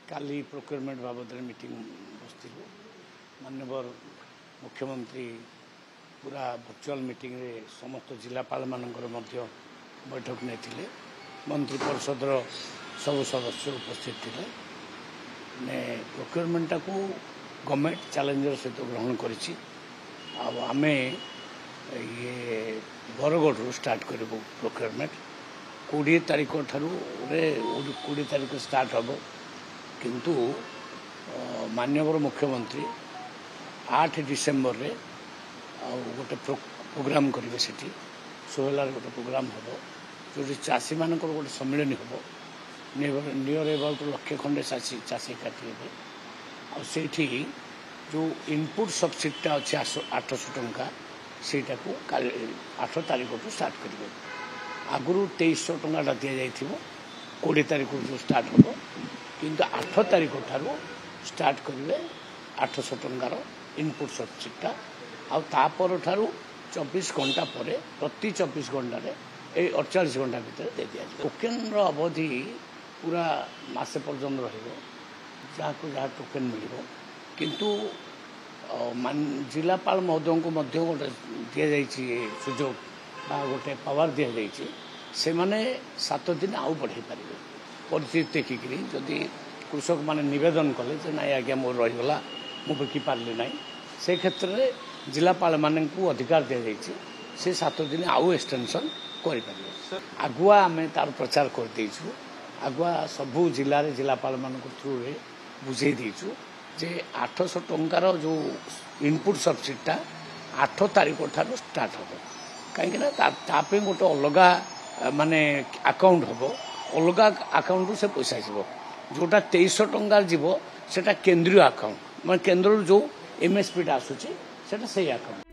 काली procurement बाबद meeting बसलु माननीय मुख्यमंत्री पूरा वर्चुअल मीटिंग रे समस्त जिलापाल मानकर बैठक नहीं मंत्री परिषद सब सदस्य उपस्थित थे ने प्रोक्योरमेंट को गवर्नमेंट चैलेंजर सहित ग्रहण करें ये बरगढ़ स्टार्ट करूँ प्रोक्योरमेंट 20 तारीख ठारू 20 तारीख स्टार्ट हम किंतु माननीय मुख्यमंत्री 8 डिसेम्बर रे गोटे प्रोग्राम करेंगे सेठी सोहेलार गोटे प्रोग्राम हम जो चाषी मान गोटे सम्मिलन हम नियर अबाउट लक्षे खंडे चाषी काटे आठी जो इनपुट सब्सिडीटा अच्छे 800 टंका सेटा को 8 तारीख को स्टार्ट करेंगे आगुरी 2300 टंका दि जाइए 20 तारीख जो स्टार्ट हम किंतु 8 तारीख ठारू स्टार्ट करेंगे 800 टंकार इनपुट सब्सिडीटा आपर ठारू 24 घंटा पर प्रति 24 घंटा 48 घंटा भितर दे दिया टोकेन अवधि पूरा मासे पर्यंत रहा जहाँ टोकेन मिल किंतु जिलापाल महोदय को गोटे दि सुजोग गोटे पावर दि जाइए से मैंने 7 दिन आउ बढ़े पारे परिस्थिति देखिकी जदि कृषक माने निवेदन कले ना आज्ञा मोर रहीगला मु बिकी पार्ली ना से क्षेत्र में जिलापाल मान को अधिकार दि जाइए से 7 दिन आउ एक्सटेंशन करें आगुआ आम तार प्रचार करदेचु आगुआ सबू जिले जिलापाल मान थ्रू रे बुझे देचु जे 800 टंकार जो इनपुट सब्सिडीटा 8 तारीख ठारू स्टार्ट हम कहीं गोटे अलग माने अकाउंट हम अलग अकाउंट से पैसा जीव जोटा 2300 टंका जीव सेटा केंद्रीय अकाउंट मैं केंद्र जो एमएसपी आसूची सेटा सही अकाउंट